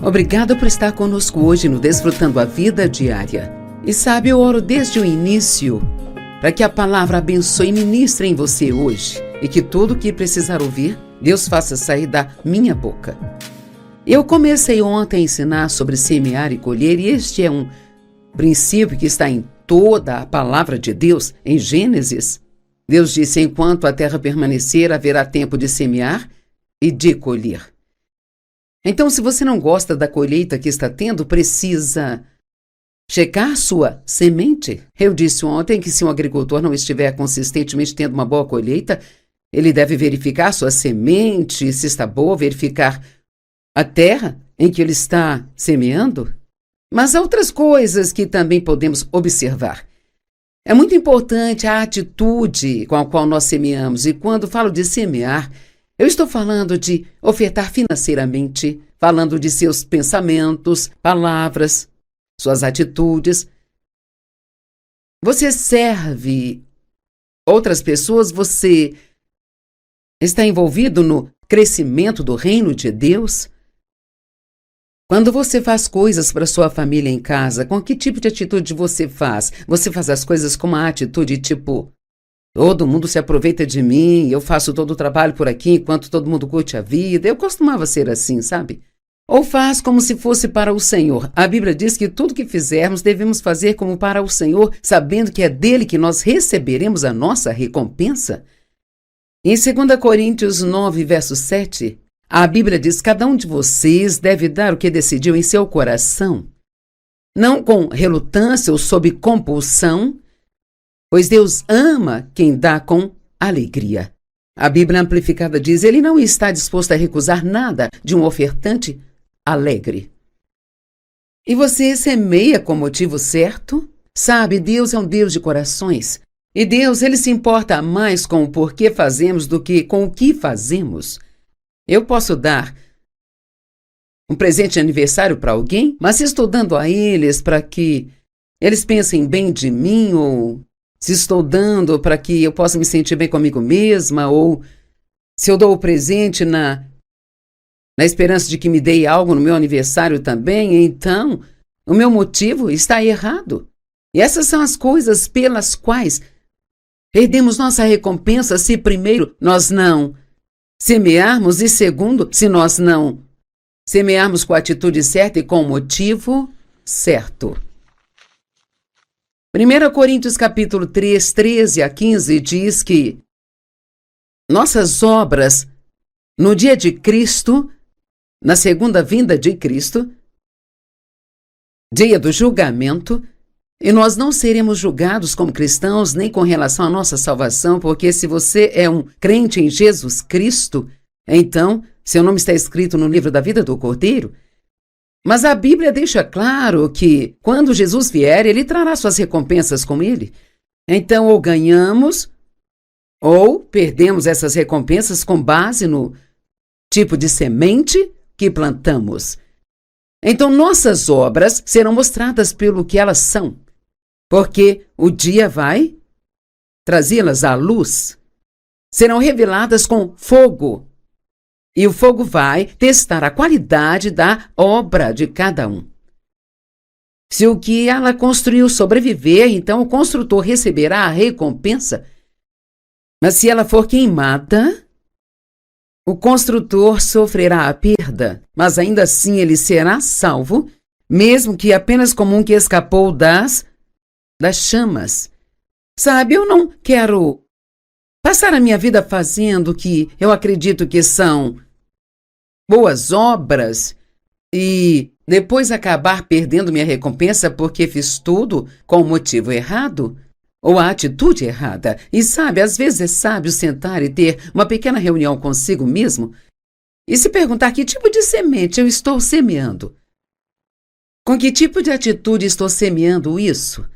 Obrigada por estar conosco hoje no Desfrutando a Vida Diária. E sabe, eu oro desde o início para que a palavra abençoe e ministre em você hoje e que tudo o que precisar ouvir, Deus faça sair da minha boca. Eu comecei ontem a ensinar sobre semear e colher, e este é um princípio que está em toda a palavra de Deus, em Gênesis. Deus disse: enquanto a terra permanecer, haverá tempo de semear e de colher. Então, se você não gosta da colheita que está tendo, precisa checar sua semente. Eu disse ontem que se um agricultor não estiver consistentemente tendo uma boa colheita, ele deve verificar sua semente, se está boa, verificar a terra em que ele está semeando. Mas há outras coisas que também podemos observar. É muito importante a atitude com a qual nós semeamos. E quando falo de semear, eu estou falando de ofertar financeiramente, falando de seus pensamentos, palavras, suas atitudes. Você serve outras pessoas, você está envolvido no crescimento do reino de Deus? Quando você faz coisas para sua família em casa, com que tipo de atitude você faz? Você faz as coisas com uma atitude tipo: todo mundo se aproveita de mim, eu faço todo o trabalho por aqui enquanto todo mundo curte a vida. Eu costumava ser assim, sabe? Ou faz como se fosse para o Senhor. A Bíblia diz que tudo que fizermos devemos fazer como para o Senhor, sabendo que é dele que nós receberemos a nossa recompensa. Em 2 Coríntios 9, verso 7, a Bíblia diz: cada um de vocês deve dar o que decidiu em seu coração, não com relutância ou sob compulsão, pois Deus ama quem dá com alegria. A Bíblia Amplificada diz: ele não está disposto a recusar nada de um ofertante alegre. E você semeia com o motivo certo? Sabe, Deus é um Deus de corações. E Deus, ele se importa mais com o porquê fazemos do que com o que fazemos. Eu posso dar um presente de aniversário para alguém, mas se estou dando a eles para que eles pensem bem de mim, ou se estou dando para que eu possa me sentir bem comigo mesma, ou se eu dou o presente na esperança de que me dê algo no meu aniversário também, então o meu motivo está errado. E essas são as coisas pelas quais perdemos nossa recompensa, se primeiro nós não semearmos e segundo, se nós não semearmos com a atitude certa e com o motivo certo. 1 Coríntios capítulo 3, 13 a 15 diz que nossas obras no dia de Cristo, na segunda vinda de Cristo, dia do julgamento, e nós não seremos julgados como cristãos nem com relação à nossa salvação, porque se você é um crente em Jesus Cristo, então seu nome está escrito no livro da vida do Cordeiro. Mas a Bíblia deixa claro que quando Jesus vier, ele trará suas recompensas com ele. Então, ou ganhamos ou perdemos essas recompensas com base no tipo de semente que plantamos. Então, nossas obras serão mostradas pelo que elas são, porque o dia vai trazê-las à luz. Serão reveladas com fogo, e o fogo vai testar a qualidade da obra de cada um. Se o que ela construiu sobreviver, então o construtor receberá a recompensa. Mas se ela for queimada, o construtor sofrerá a perda, mas ainda assim ele será salvo, mesmo que apenas como um que escapou das chamas. Sabe, eu não quero passar a minha vida fazendo o que eu acredito que são boas obras e depois acabar perdendo minha recompensa porque fiz tudo com o motivo errado ou a atitude errada. E sabe, às vezes é sábio sentar e ter uma pequena reunião consigo mesmo e se perguntar que tipo de semente eu estou semeando. Com que tipo de atitude estou semeando isso?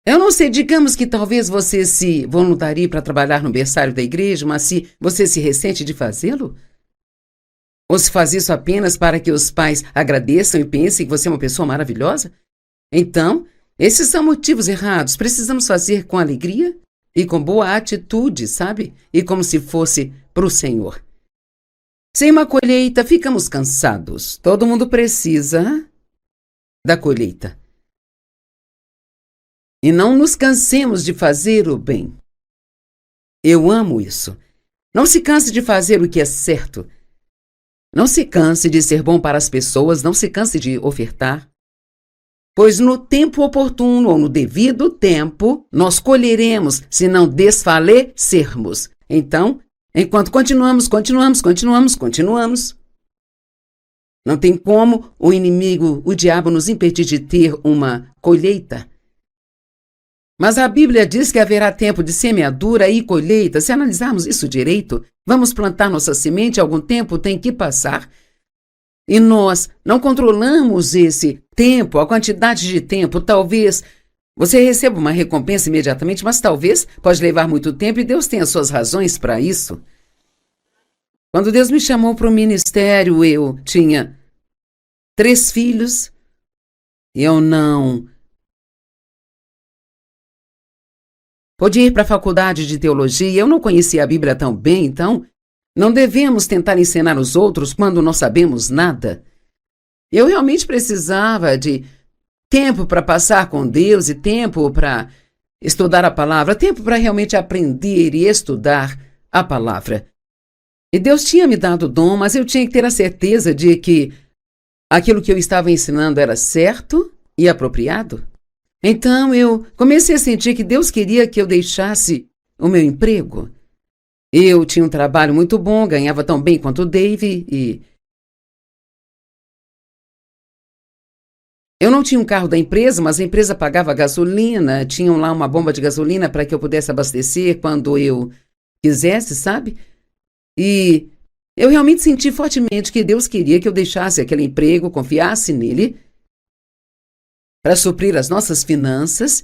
Eu não sei, digamos que talvez você se voluntarie para trabalhar no berçário da igreja, mas se você se ressente de fazê-lo? Ou se faz isso apenas para que os pais agradeçam e pensem que você é uma pessoa maravilhosa? Então, esses são motivos errados. Precisamos fazer com alegria e com boa atitude, sabe? E como se fosse para o Senhor. Sem uma colheita, ficamos cansados. Todo mundo precisa da colheita. E não nos cansemos de fazer o bem. Eu amo isso. Não se canse de fazer o que é certo. Não se canse de ser bom para as pessoas, não se canse de ofertar. Pois no tempo oportuno ou no devido tempo, nós colheremos se não desfalecermos. Então, enquanto continuamos, não tem como o inimigo, o diabo, nos impedir de ter uma colheita. Mas a Bíblia diz que haverá tempo de semeadura e colheita. Se analisarmos isso direito, vamos plantar nossa semente, algum tempo tem que passar. E nós não controlamos esse tempo, a quantidade de tempo. Talvez você receba uma recompensa imediatamente, mas talvez pode levar muito tempo e Deus tem as suas razões para isso. Quando Deus me chamou para o ministério, eu tinha 3 filhos. Eu não podia ir para a faculdade de teologia, eu não conhecia a Bíblia tão bem, então não devemos tentar ensinar os outros quando não sabemos nada. Eu realmente precisava de tempo para passar com Deus e tempo para estudar a palavra, tempo para realmente aprender e estudar a palavra. E Deus tinha me dado o dom, mas eu tinha que ter a certeza de que aquilo que eu estava ensinando era certo e apropriado. Então eu comecei a sentir que Deus queria que eu deixasse o meu emprego. Eu tinha um trabalho muito bom, ganhava tão bem quanto o Dave e eu não tinha um carro da empresa, mas a empresa pagava gasolina, tinham lá uma bomba de gasolina para que eu pudesse abastecer quando eu quisesse, sabe? E eu realmente senti fortemente que Deus queria que eu deixasse aquele emprego, confiasse nele para suprir as nossas finanças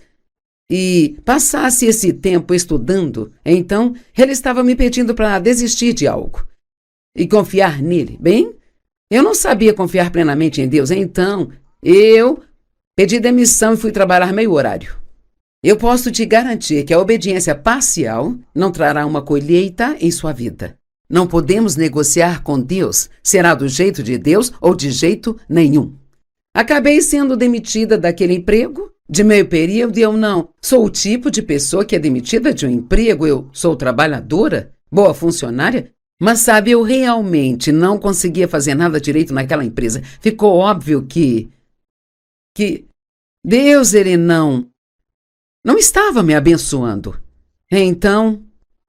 e passasse esse tempo estudando. Então, ele estava me pedindo para desistir de algo e confiar nele. Bem, eu não sabia confiar plenamente em Deus, então eu pedi demissão e fui trabalhar meio horário. Eu posso te garantir que a obediência parcial não trará uma colheita em sua vida. Não podemos negociar com Deus. Será do jeito de Deus ou de jeito nenhum. Acabei sendo demitida daquele emprego de meio período e eu não sou o tipo de pessoa que é demitida de um emprego. Eu sou trabalhadora, boa funcionária, mas sabe, eu realmente não conseguia fazer nada direito naquela empresa. Ficou óbvio que Deus, ele não estava me abençoando. Então,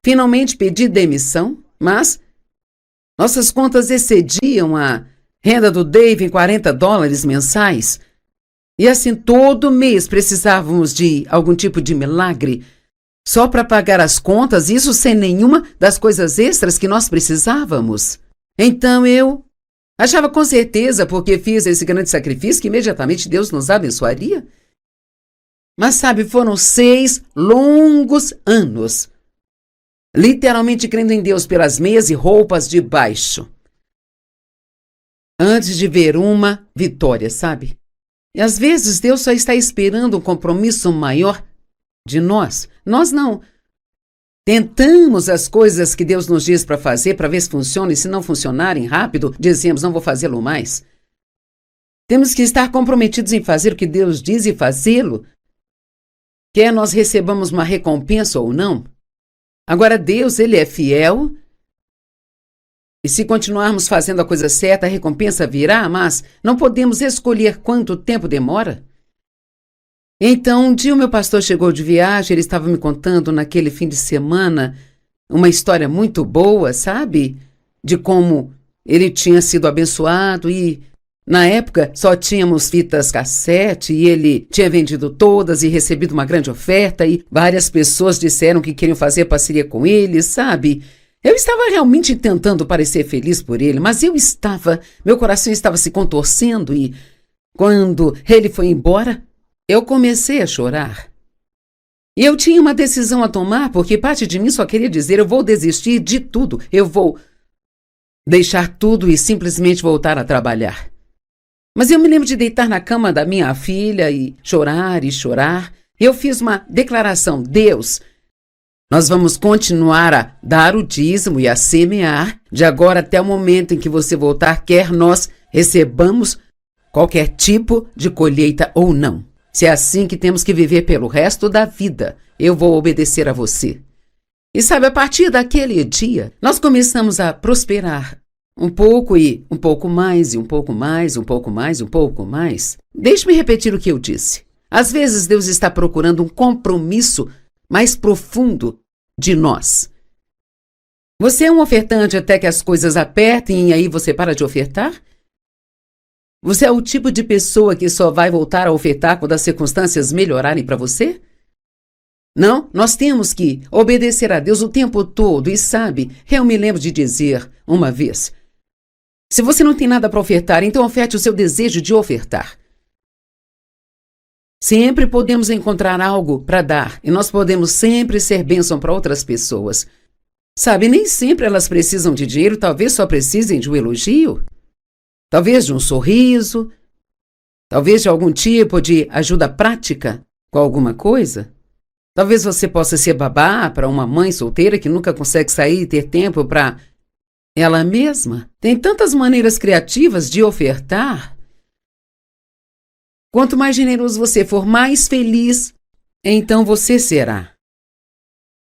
finalmente pedi demissão, mas nossas contas excediam a renda do Dave em $40 mensais. E assim, todo mês precisávamos de algum tipo de milagre só para pagar as contas, isso sem nenhuma das coisas extras que nós precisávamos. Então eu achava com certeza, porque fiz esse grande sacrifício, que imediatamente Deus nos abençoaria. Mas sabe, foram 6 longos anos, literalmente crendo em Deus pelas meias e roupas de baixo, antes de ver uma vitória, sabe? E às vezes Deus só está esperando um compromisso maior de nós. Nós não tentamos as coisas que Deus nos diz para fazer, para ver se funciona, e se não funcionarem rápido, dizemos, não vou fazê-lo mais. Temos que estar comprometidos em fazer o que Deus diz e fazê-lo, quer nós recebamos uma recompensa ou não. Agora, Deus, ele é fiel, e se continuarmos fazendo a coisa certa, a recompensa virá, mas não podemos escolher quanto tempo demora. Então, um dia o meu pastor chegou de viagem, ele estava me contando naquele fim de semana uma história muito boa, sabe? De como ele tinha sido abençoado e, na época, só tínhamos fitas cassete e ele tinha vendido todas e recebido uma grande oferta e várias pessoas disseram que queriam fazer parceria com ele, sabe? Eu estava realmente tentando parecer feliz por ele, mas meu coração estava se contorcendo e, quando ele foi embora, eu comecei a chorar. E eu tinha uma decisão a tomar, porque parte de mim só queria dizer, eu vou desistir de tudo, eu vou deixar tudo e simplesmente voltar a trabalhar. Mas eu me lembro de deitar na cama da minha filha e chorar e chorar. Eu fiz uma declaração, Deus, Nós vamos continuar a dar o dízimo e a semear de agora até o momento em que você voltar, quer nós recebamos qualquer tipo de colheita ou não. Se é assim que temos que viver pelo resto da vida, eu vou obedecer a você. E sabe, a partir daquele dia, nós começamos a prosperar um pouco e um pouco mais, e um pouco mais, um pouco mais, um pouco mais. Deixe-me repetir o que eu disse. Às vezes Deus está procurando um compromisso mais profundo de nós. Você é um ofertante até que as coisas apertem e aí você para de ofertar? Você é o tipo de pessoa que só vai voltar a ofertar quando as circunstâncias melhorarem para você? Não, nós temos que obedecer a Deus o tempo todo. E sabe, eu me lembro de dizer uma vez, se você não tem nada para ofertar, então oferte o seu desejo de ofertar. Sempre podemos encontrar algo para dar e nós podemos sempre ser bênção para outras pessoas. Sabe, nem sempre elas precisam de dinheiro, talvez só precisem de um elogio, talvez de um sorriso, talvez de algum tipo de ajuda prática com alguma coisa. Talvez você possa ser babá para uma mãe solteira que nunca consegue sair e ter tempo para ela mesma. Tem tantas maneiras criativas de ofertar. Quanto mais generoso você for, mais feliz, então você será.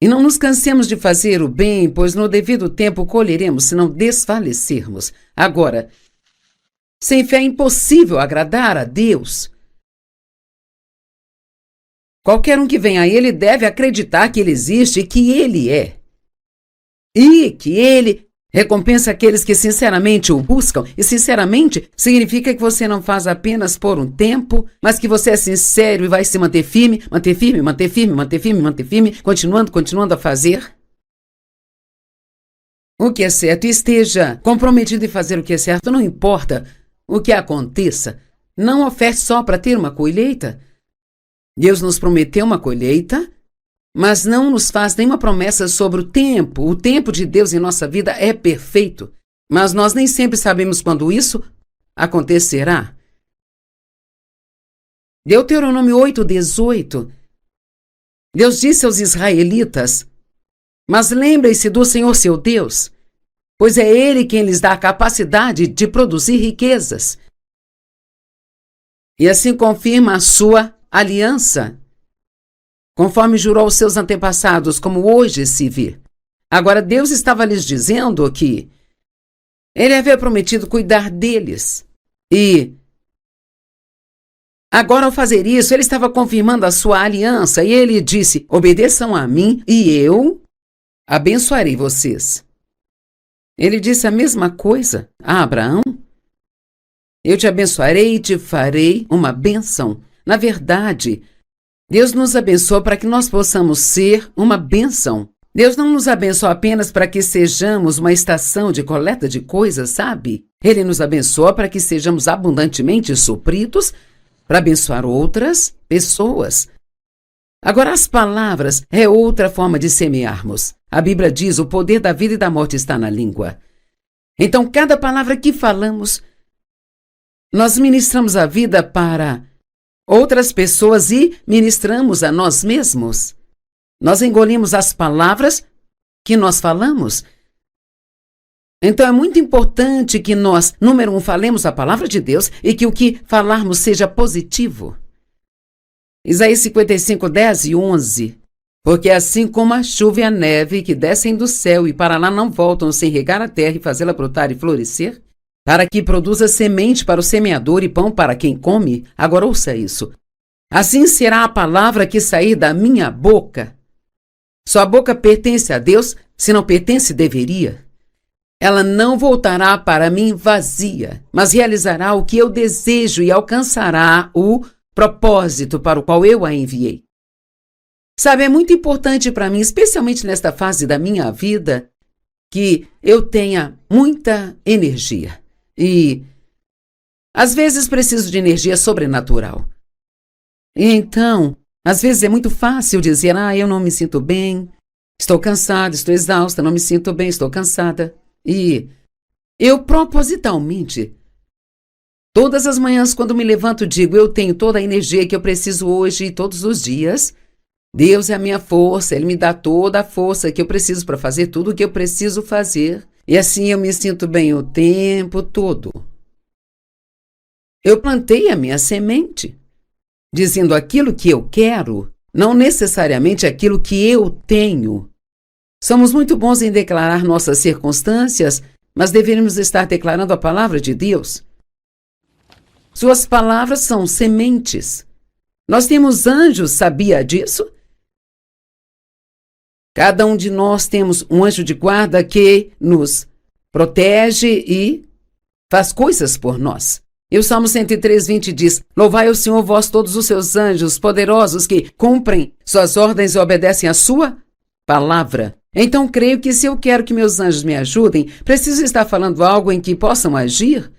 E não nos cansemos de fazer o bem, pois no devido tempo colheremos se não desfalecermos. Agora, sem fé é impossível agradar a Deus. Qualquer um que venha a Ele deve acreditar que Ele existe e que Ele é. E que Ele recompensa aqueles que sinceramente o buscam. E sinceramente significa que você não faz apenas por um tempo, mas que você é sincero e vai se manter firme, manter firme, manter firme, manter firme, manter firme, continuando a fazer o que é certo. E esteja comprometido em fazer o que é certo, não importa o que aconteça. Não oferte só para ter uma colheita. Deus nos prometeu uma colheita, mas não nos faz nenhuma promessa sobre o tempo. O tempo de Deus em nossa vida é perfeito, mas nós nem sempre sabemos quando isso acontecerá. Deuteronômio 8:18. Deus disse aos israelitas, mas lembrem-se do Senhor seu Deus, pois é Ele quem lhes dá a capacidade de produzir riquezas. E assim confirma a sua aliança, conforme jurou aos seus antepassados, como hoje se vê. Agora, Deus estava lhes dizendo que Ele havia prometido cuidar deles. E agora, ao fazer isso, Ele estava confirmando a sua aliança. E Ele disse, obedeçam a mim e eu abençoarei vocês. Ele disse a mesma coisa a Abraão. Eu te abençoarei e te farei uma bênção. Na verdade, Deus nos abençoa para que nós possamos ser uma bênção. Deus não nos abençoa apenas para que sejamos uma estação de coleta de coisas, sabe? Ele nos abençoa para que sejamos abundantemente supridos para abençoar outras pessoas. Agora, as palavras é outra forma de semearmos. A Bíblia diz, o poder da vida e da morte está na língua. Então, cada palavra que falamos, nós ministramos a vida para outras pessoas e ministramos a nós mesmos. Nós engolimos as palavras que nós falamos. Então é muito importante que nós, número 1, falemos a palavra de Deus e que o que falarmos seja positivo. Isaías 55:10-11. Porque assim como a chuva e a neve que descem do céu e para lá não voltam sem regar a terra e fazê-la brotar e florescer, para que produza semente para o semeador e pão para quem come. Agora ouça isso. Assim será a palavra que sair da minha boca. Sua boca pertence a Deus, se não pertence, deveria. Ela não voltará para mim vazia, mas realizará o que eu desejo e alcançará o propósito para o qual eu a enviei. Sabe, é muito importante para mim, especialmente nesta fase da minha vida, que eu tenha muita energia. E, às vezes, preciso de energia sobrenatural. E então, às vezes é muito fácil dizer, eu não me sinto bem, estou cansada, estou exausta, não me sinto bem, estou cansada. E eu propositalmente, todas as manhãs quando me levanto, digo, eu tenho toda a energia que eu preciso hoje e todos os dias, Deus é a minha força, Ele me dá toda a força que eu preciso para fazer tudo o que eu preciso fazer. E assim eu me sinto bem o tempo todo. Eu plantei a minha semente, dizendo aquilo que eu quero, não necessariamente aquilo que eu tenho. Somos muito bons em declarar nossas circunstâncias, mas deveríamos estar declarando a palavra de Deus. Suas palavras são sementes. Nós temos anjos, sabia disso? Cada um de nós temos um anjo de guarda que nos protege e faz coisas por nós. E o Salmo 103:20 diz: Louvai o Senhor, vós todos os seus anjos poderosos que cumprem suas ordens e obedecem à sua palavra. Então creio que se eu quero que meus anjos me ajudem, preciso estar falando algo em que possam agir.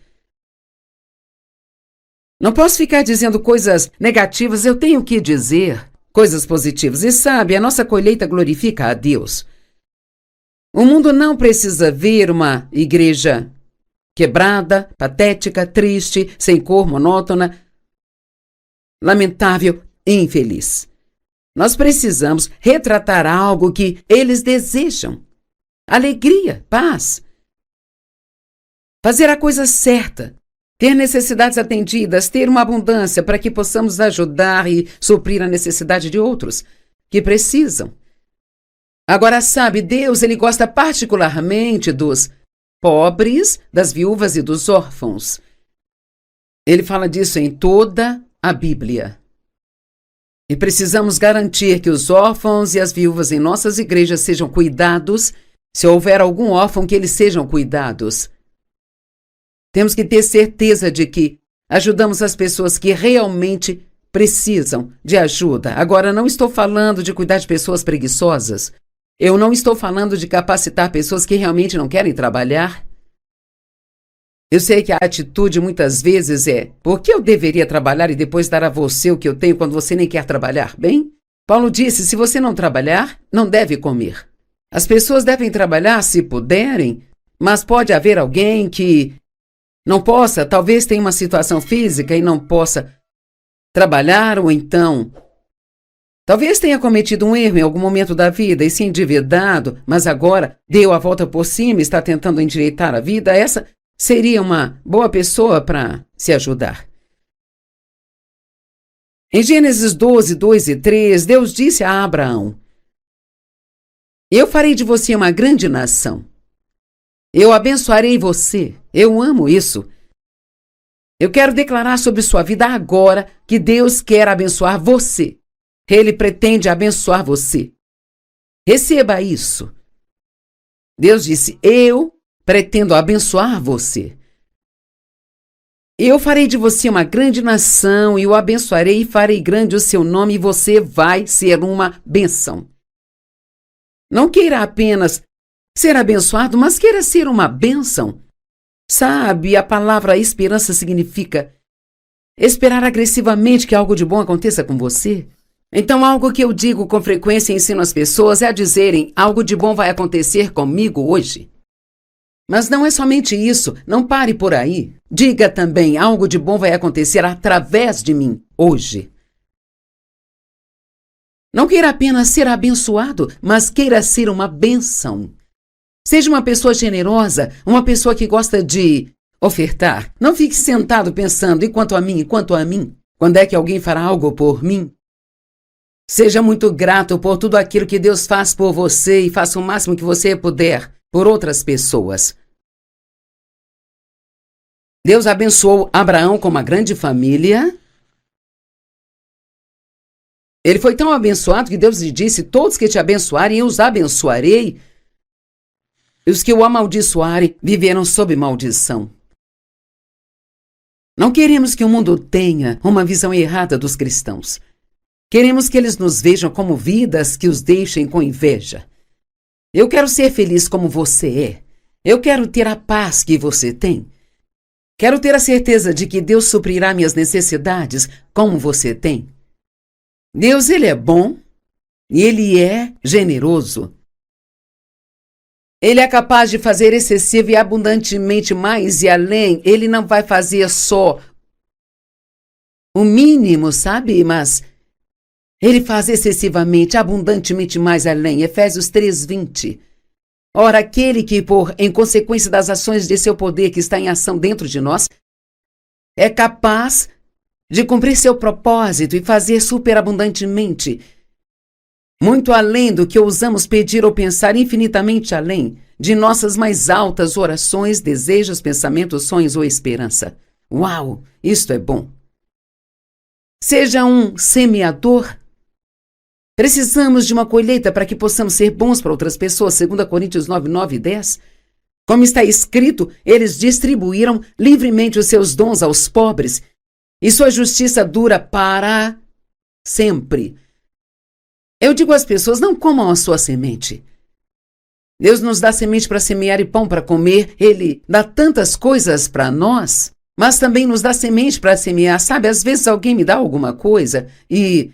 Não posso ficar dizendo coisas negativas, eu tenho que dizer coisas positivas. E sabe, a nossa colheita glorifica a Deus. O mundo não precisa ver uma igreja quebrada, patética, triste, sem cor, monótona, lamentável e infeliz. Nós precisamos retratar algo que eles desejam. Alegria, paz. Fazer a coisa certa. Ter necessidades atendidas, ter uma abundância para que possamos ajudar e suprir a necessidade de outros que precisam. Agora, sabe, Deus, Ele gosta particularmente dos pobres, das viúvas e dos órfãos. Ele fala disso em toda a Bíblia. E precisamos garantir que os órfãos e as viúvas em nossas igrejas sejam cuidados. Se houver algum órfão, que eles sejam cuidados. Temos que ter certeza de que ajudamos as pessoas que realmente precisam de ajuda. Agora, não estou falando de cuidar de pessoas preguiçosas. Eu não estou falando de capacitar pessoas que realmente não querem trabalhar. Eu sei que a atitude muitas vezes é: por que eu deveria trabalhar e depois dar a você o que eu tenho quando você nem quer trabalhar? Bem, Paulo disse: se você não trabalhar, não deve comer. As pessoas devem trabalhar se puderem, mas pode haver alguém que não possa, talvez tenha uma situação física e não possa trabalhar, ou então talvez tenha cometido um erro em algum momento da vida e se endividado, mas agora deu a volta por cima e está tentando endireitar a vida. Essa seria uma boa pessoa para se ajudar. Em Gênesis 12, 2 e 3, Deus disse a Abraão: Eu farei de você uma grande nação. Eu abençoarei você. Eu amo isso. Eu quero declarar sobre sua vida agora que Deus quer abençoar você. Ele pretende abençoar você. Receba isso. Deus disse: eu pretendo abençoar você. Eu farei de você uma grande nação e o abençoarei e farei grande o seu nome e você vai ser uma bênção. Não queira apenas ser abençoado, mas queira ser uma bênção. Sabe, a palavra esperança significa esperar agressivamente que algo de bom aconteça com você. Então, algo que eu digo com frequência e ensino as pessoas é a dizerem: algo de bom vai acontecer comigo hoje. Mas não é somente isso, não pare por aí. Diga também: algo de bom vai acontecer através de mim hoje. Não queira apenas ser abençoado, mas queira ser uma bênção. Seja uma pessoa generosa, uma pessoa que gosta de ofertar. Não fique sentado pensando: e quanto a mim, e quanto a mim? Quando é que alguém fará algo por mim? Seja muito grato por tudo aquilo que Deus faz por você e faça o máximo que você puder por outras pessoas. Deus abençoou Abraão com uma grande família. Ele foi tão abençoado que Deus lhe disse: todos que te abençoarem, eu os abençoarei. E os que o amaldiçoarem viverão sob maldição. Não queremos que o mundo tenha uma visão errada dos cristãos. Queremos que eles nos vejam como vidas que os deixem com inveja. Eu quero ser feliz como você é. Eu quero ter a paz que você tem. Quero ter a certeza de que Deus suprirá minhas necessidades como você tem. Deus, Ele é bom e Ele é generoso. Ele é capaz de fazer excessivo e abundantemente mais e além. Ele não vai fazer só o mínimo, sabe? Mas Ele faz excessivamente, abundantemente mais além. Efésios 3:20. Ora, aquele que, em consequência das ações de seu poder que está em ação dentro de nós, é capaz de cumprir seu propósito e fazer superabundantemente, muito além do que ousamos pedir ou pensar, infinitamente além de nossas mais altas orações, desejos, pensamentos, sonhos ou esperança. Uau, isto é bom. Seja um semeador. Precisamos de uma colheita para que possamos ser bons para outras pessoas, 2 Coríntios 9, e 10. Como está escrito, eles distribuíram livremente os seus dons aos pobres, e sua justiça dura para sempre. Eu digo às pessoas, não comam a sua semente. Deus nos dá semente para semear e pão para comer. Ele dá tantas coisas para nós, mas também nos dá semente para semear. Sabe, às vezes alguém me dá alguma coisa e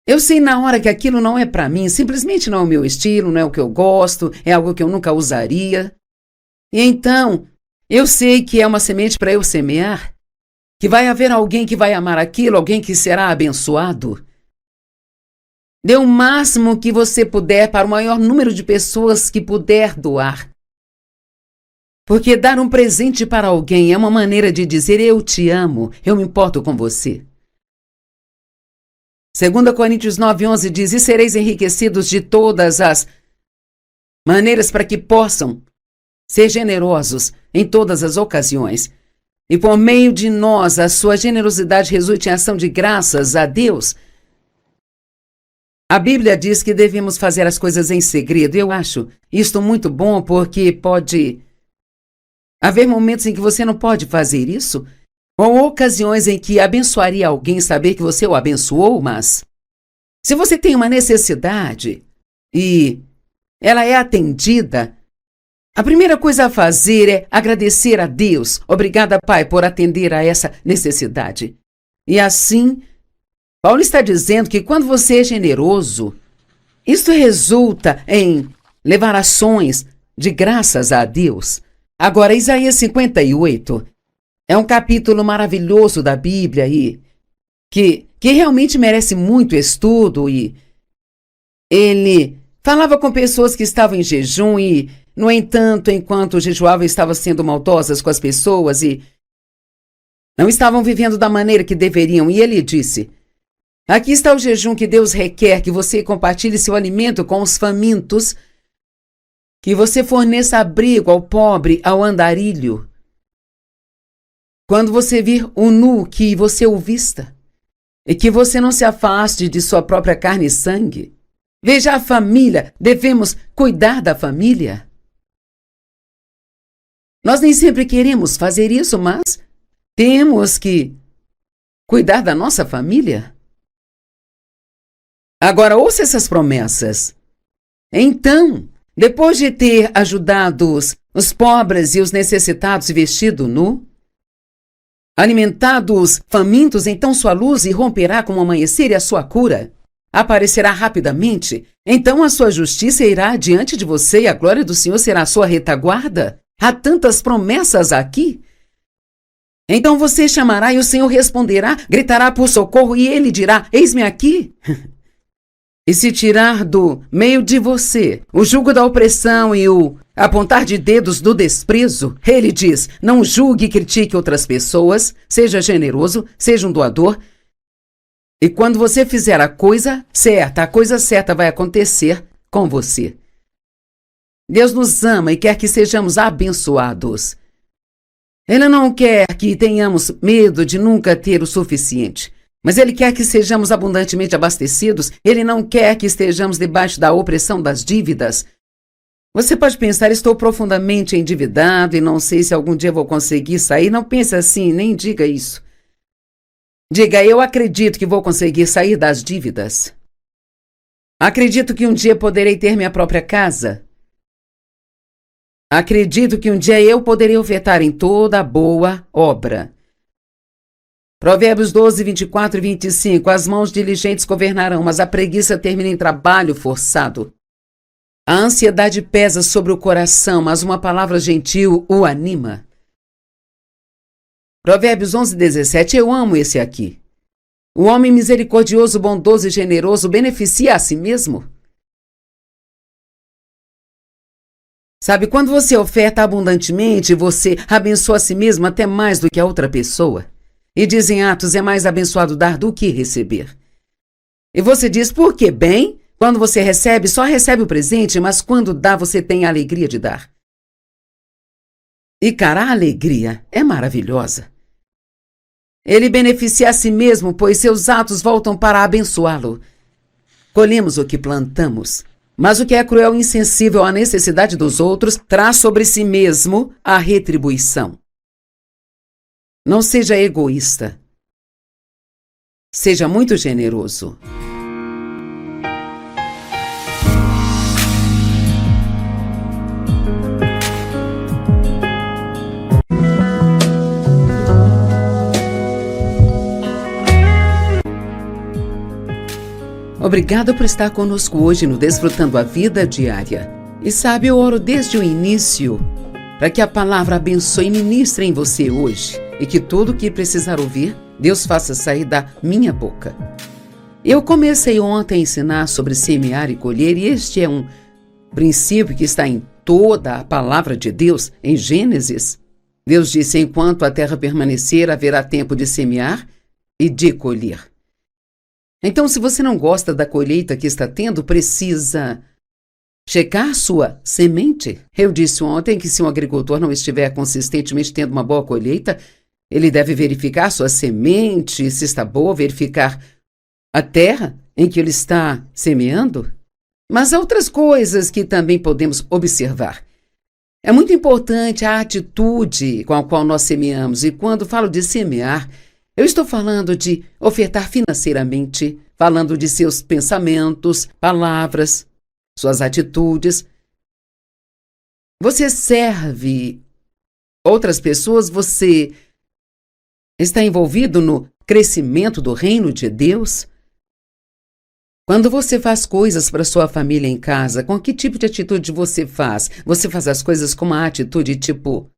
eu sei na hora que aquilo não é para mim, simplesmente não é o meu estilo, não é o que eu gosto, é algo que eu nunca usaria. E então, eu sei que é uma semente para eu semear, que vai haver alguém que vai amar aquilo, alguém que será abençoado. Dê o máximo que você puder para o maior número de pessoas que puder doar. Porque dar um presente para alguém é uma maneira de dizer eu te amo, eu me importo com você. 2 Coríntios 9:11 diz, e sereis enriquecidos de todas as maneiras para que possam ser generosos em todas as ocasiões. E por meio de nós, a sua generosidade resulte em ação de graças a Deus. A Bíblia diz que devemos fazer as coisas em segredo. Eu acho isto muito bom porque pode haver momentos em que você não pode fazer isso, ou ocasiões em que abençoaria alguém saber que você o abençoou, mas se você tem uma necessidade e ela é atendida, a primeira coisa a fazer é agradecer a Deus. Obrigada, Pai, por atender a essa necessidade. E assim, Paulo está dizendo que quando você é generoso, isso resulta em levar ações de graças a Deus. Agora, Isaías 58 é um capítulo maravilhoso da Bíblia e que realmente merece muito estudo. E ele falava com pessoas que estavam em jejum e, no entanto, enquanto jejuavam, estavam sendo maldosas com as pessoas e não estavam vivendo da maneira que deveriam. E ele disse, aqui está o jejum que Deus requer, que você compartilhe seu alimento com os famintos, que você forneça abrigo ao pobre, ao andarilho. Quando você vir o nu, que você o vista, e que você não se afaste de sua própria carne e sangue. Veja a família, devemos cuidar da família. Nós nem sempre queremos fazer isso, mas temos que cuidar da nossa família. Agora, ouça essas promessas. Então, depois de ter ajudado os pobres e os necessitados e vestido nu, alimentado os famintos, então sua luz irromperá como o amanhecer e a sua cura aparecerá rapidamente. Então a sua justiça irá diante de você e a glória do Senhor será a sua retaguarda. Há tantas promessas aqui. Então você chamará e o Senhor responderá, gritará por socorro e ele dirá, eis-me aqui. E se tirar do meio de você o jugo da opressão e o apontar de dedos do desprezo, ele diz, não julgue e critique outras pessoas, seja generoso, seja um doador. E quando você fizer a coisa certa vai acontecer com você. Deus nos ama e quer que sejamos abençoados. Ele não quer que tenhamos medo de nunca ter o suficiente. Mas Ele quer que sejamos abundantemente abastecidos. Ele não quer que estejamos debaixo da opressão das dívidas. Você pode pensar, estou profundamente endividado e não sei se algum dia vou conseguir sair. Não pense assim, nem diga isso. Diga, eu acredito que vou conseguir sair das dívidas. Acredito que um dia poderei ter minha própria casa. Acredito que um dia eu poderei ofertar em toda boa obra. Provérbios 12, 24 e 25. As mãos diligentes governarão, mas a preguiça termina em trabalho forçado. A ansiedade pesa sobre o coração, mas uma palavra gentil o anima. Provérbios 11, 17. Eu amo esse aqui. O homem misericordioso, bondoso e generoso beneficia a si mesmo. Sabe, quando você oferta abundantemente, você abençoa a si mesmo até mais do que a outra pessoa. E diz em Atos, é mais abençoado dar do que receber. E você diz, por quê? Bem, quando você recebe, só recebe o presente, mas quando dá, você tem a alegria de dar. E cara, a alegria é maravilhosa. Ele beneficia a si mesmo, pois seus atos voltam para abençoá-lo. Colhemos o que plantamos. Mas o que é cruel e insensível à necessidade dos outros, traz sobre si mesmo a retribuição. Não seja egoísta. Seja muito generoso. Obrigado por estar conosco hoje no Desfrutando a Vida Diária. E sabe, eu oro desde o início para que a palavra abençoe e ministre em você hoje e que tudo o que precisar ouvir, Deus faça sair da minha boca. Eu comecei ontem a ensinar sobre semear e colher e este é um princípio que está em toda a palavra de Deus, em Gênesis. Deus disse, enquanto a terra permanecer, haverá tempo de semear e de colher. Então, se você não gosta da colheita que está tendo, precisa checar sua semente. Eu disse ontem que se um agricultor não estiver consistentemente tendo uma boa colheita, ele deve verificar sua semente, se está boa, verificar a terra em que ele está semeando. Mas há outras coisas que também podemos observar. É muito importante a atitude com a qual nós semeamos. E quando falo de semear, eu estou falando de ofertar financeiramente, falando de seus pensamentos, palavras, suas atitudes. Você serve outras pessoas, você está envolvido no crescimento do reino de Deus? Quando você faz coisas para sua família em casa, com que tipo de atitude você faz? Você faz as coisas com uma atitude tipo,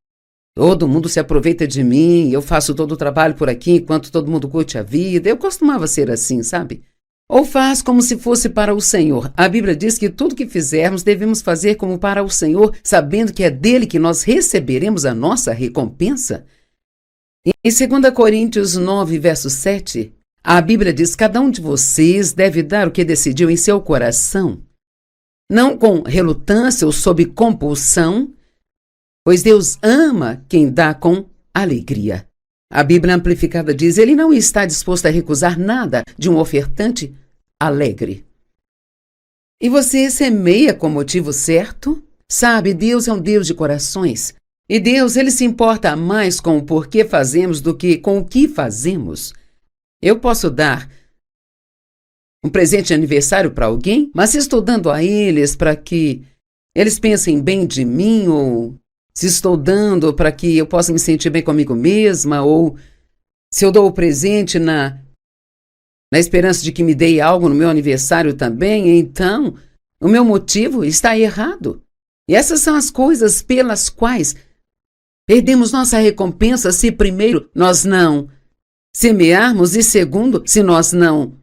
todo mundo se aproveita de mim, eu faço todo o trabalho por aqui enquanto todo mundo curte a vida. Eu costumava ser assim, sabe? Ou faz como se fosse para o Senhor. A Bíblia diz que tudo que fizermos devemos fazer como para o Senhor, sabendo que é dele que nós receberemos a nossa recompensa. Em 2 Coríntios 9, verso 7, a Bíblia diz, cada um de vocês deve dar o que decidiu em seu coração, não com relutância ou sob compulsão, pois Deus ama quem dá com alegria. A Bíblia Amplificada diz, ele não está disposto a recusar nada de um ofertante alegre. E você semeia com o motivo certo? Sabe, Deus é um Deus de corações. E Deus, ele se importa mais com o porquê fazemos do que com o que fazemos. Eu posso dar um presente de aniversário para alguém, mas se estou dando a eles para que eles pensem bem de mim, ou se estou dando para que eu possa me sentir bem comigo mesma, ou se eu dou o presente na esperança de que me dê algo no meu aniversário também, então o meu motivo está errado. E essas são as coisas pelas quais perdemos nossa recompensa se primeiro nós não semearmos e segundo, se nós não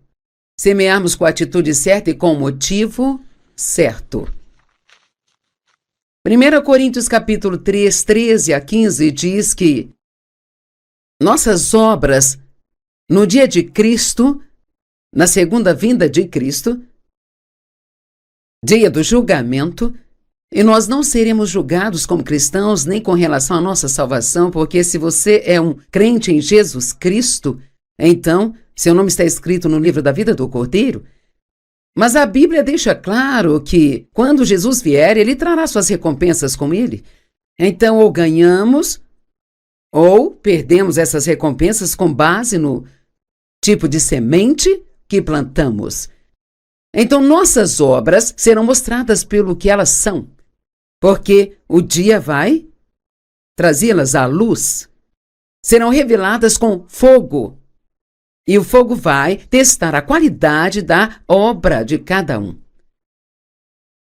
semearmos com a atitude certa e com o motivo certo. 1 Coríntios capítulo 3, 13 a 15 diz que nossas obras no dia de Cristo, na segunda vinda de Cristo, dia do julgamento, e nós não seremos julgados como cristãos nem com relação à nossa salvação, porque se você é um crente em Jesus Cristo, então seu nome está escrito no livro da vida do Cordeiro. Mas a Bíblia deixa claro que, quando Jesus vier, ele trará suas recompensas com ele. Então, ou ganhamos, ou perdemos essas recompensas com base no tipo de semente que plantamos. Então, nossas obras serão mostradas pelo que elas são, porque o dia vai trazê-las à luz. Serão reveladas com fogo. E o fogo vai testar a qualidade da obra de cada um.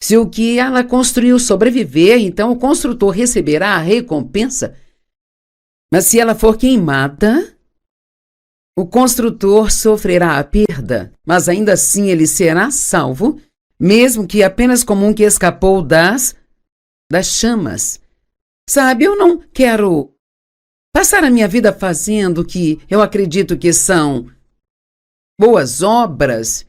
Se o que ela construiu sobreviver, então o construtor receberá a recompensa. Mas se ela for queimada, O construtor sofrerá a perda, mas ainda assim ele será salvo, mesmo que apenas como um que escapou das chamas. Sabe, eu não quero passar a minha vida fazendo o que eu acredito que são boas obras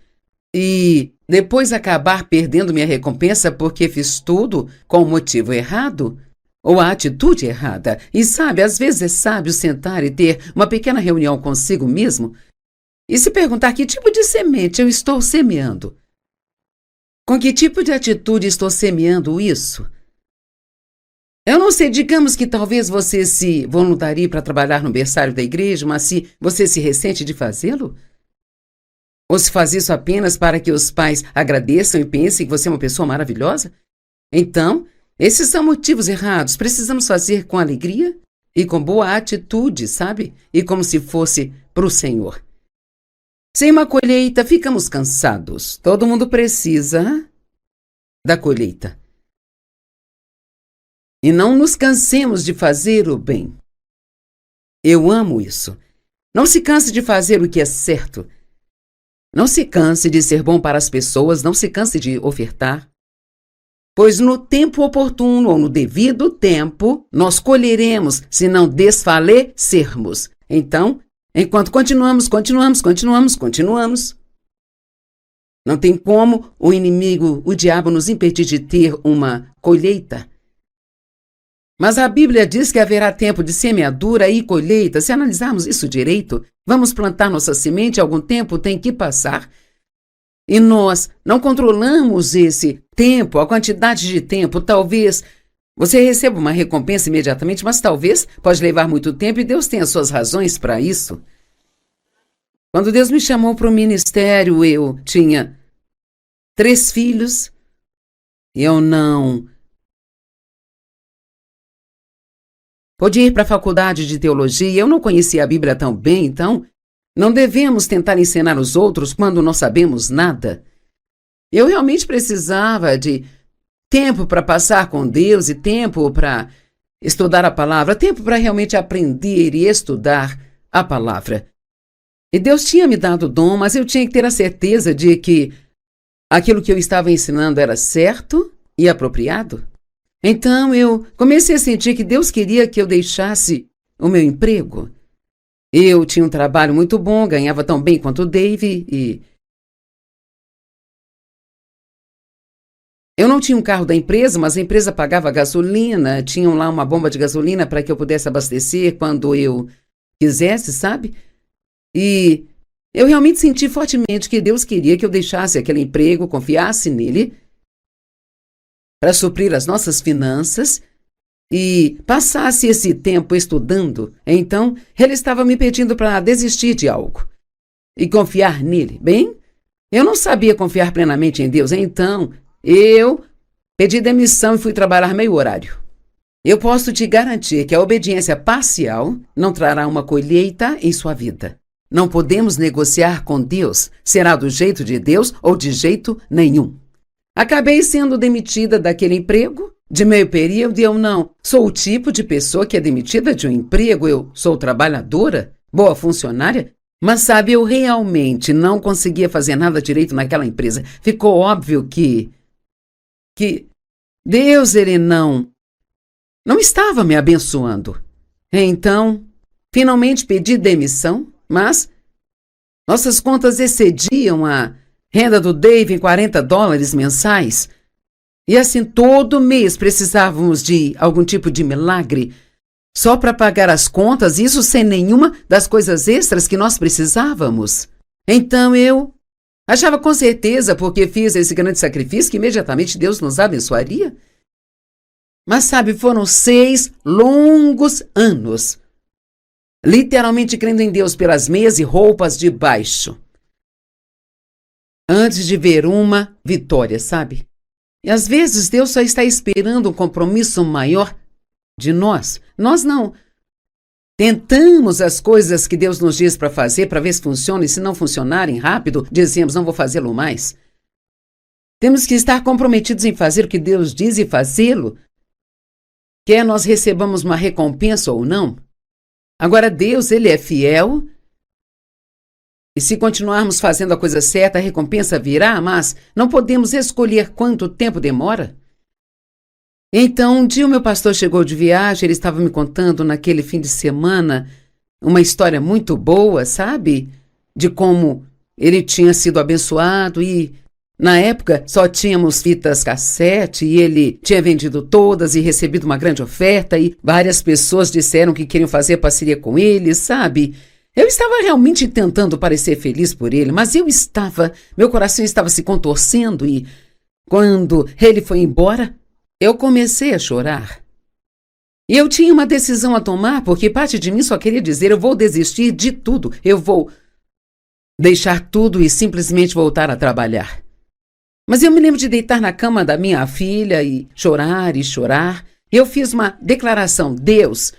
e depois acabar perdendo minha recompensa porque fiz tudo com o motivo errado ou a atitude errada. E sabe, às vezes é sábio sentar e ter uma pequena reunião consigo mesmo e se perguntar que tipo de semente eu estou semeando. Com que tipo de atitude estou semeando isso? Eu não sei, digamos que talvez você se voluntarie para trabalhar no berçário da igreja, mas se você se ressente de fazê-lo? Ou se faz isso apenas para que os pais agradeçam e pensem que você é uma pessoa maravilhosa? Então, esses são motivos errados. Precisamos fazer com alegria e com boa atitude, sabe? E como se fosse para o Senhor. Sem uma colheita, ficamos cansados. Todo mundo precisa da colheita. E não nos cansemos de fazer o bem. Eu amo isso. Não se canse de fazer o que é certo. Não se canse de ser bom para as pessoas, não se canse de ofertar. Pois no tempo oportuno ou no devido tempo, nós colheremos se não desfalecermos. Então, enquanto continuamos. Não tem como o inimigo, o diabo, nos impedir de ter uma colheita. Mas a Bíblia diz que haverá tempo de semeadura e colheita. Se analisarmos isso direito, vamos plantar nossa semente, algum tempo tem que passar. E nós não controlamos esse tempo, a quantidade de tempo. Talvez você receba uma recompensa imediatamente, mas talvez pode levar muito tempo e Deus tem as suas razões para isso. Quando Deus me chamou para o ministério, eu tinha 3 filhos. Eu não podia ir para a faculdade de teologia, eu não conhecia a Bíblia tão bem, então não devemos tentar ensinar os outros quando não sabemos nada. Eu realmente precisava de tempo para passar com Deus e tempo para estudar a palavra, tempo para realmente aprender e estudar a palavra. E Deus tinha me dado o dom, mas eu tinha que ter a certeza de que aquilo que eu estava ensinando era certo e apropriado. Então eu comecei a sentir que Deus queria que eu deixasse o meu emprego. Eu tinha um trabalho muito bom, ganhava tão bem quanto o Dave e eu não tinha um carro da empresa, mas a empresa pagava gasolina, tinham lá uma bomba de gasolina para que eu pudesse abastecer quando eu quisesse, sabe? E eu realmente senti fortemente que Deus queria que eu deixasse aquele emprego, confiasse nele para suprir as nossas finanças e passasse esse tempo estudando. Então, ele estava me pedindo para desistir de algo e confiar nele. Bem, eu não sabia confiar plenamente em Deus, então eu pedi demissão e fui trabalhar meio horário. Eu posso te garantir que a obediência parcial não trará uma colheita em sua vida. Não podemos negociar com Deus. Será do jeito de Deus ou de jeito nenhum. Acabei sendo demitida daquele emprego de meio período e eu não sou o tipo de pessoa que é demitida de um emprego. Eu sou trabalhadora, boa funcionária, mas sabe, eu realmente não conseguia fazer nada direito naquela empresa. Ficou óbvio que Deus, ele não estava me abençoando. Então, finalmente pedi demissão, mas nossas contas excediam a renda do Dave em $40 mensais. E assim, todo mês precisávamos de algum tipo de milagre só para pagar as contas, isso sem nenhuma das coisas extras que nós precisávamos. Então eu achava com certeza, porque fiz esse grande sacrifício, que imediatamente Deus nos abençoaria. Mas sabe, foram 6 longos anos, literalmente crendo em Deus pelas meias e roupas de baixo, antes de ver uma vitória, sabe? E às vezes Deus só está esperando um compromisso maior de nós. Nós não tentamos as coisas que Deus nos diz para fazer, para ver se funciona, e se não funcionarem rápido, dizemos, não vou fazê-lo mais. Temos que estar comprometidos em fazer o que Deus diz e fazê-lo, quer nós recebamos uma recompensa ou não. Agora Deus, ele é fiel E se continuarmos fazendo a coisa certa, a recompensa virá, mas não podemos escolher quanto tempo demora. Então, um dia o meu pastor chegou de viagem, ele estava me contando naquele fim de semana uma história muito boa, sabe? De como ele tinha sido abençoado e, na época, só tínhamos fitas cassete e ele tinha vendido todas e recebido uma grande oferta e várias pessoas disseram que queriam fazer parceria com ele, sabe? Eu estava realmente tentando parecer feliz por ele, mas meu coração estava se contorcendo e, quando ele foi embora, eu comecei a chorar. E eu tinha uma decisão a tomar, porque parte de mim só queria dizer, eu vou desistir de tudo, eu vou deixar tudo e simplesmente voltar a trabalhar. Mas eu me lembro de deitar na cama da minha filha e chorar e chorar. Eu fiz uma declaração, Deus,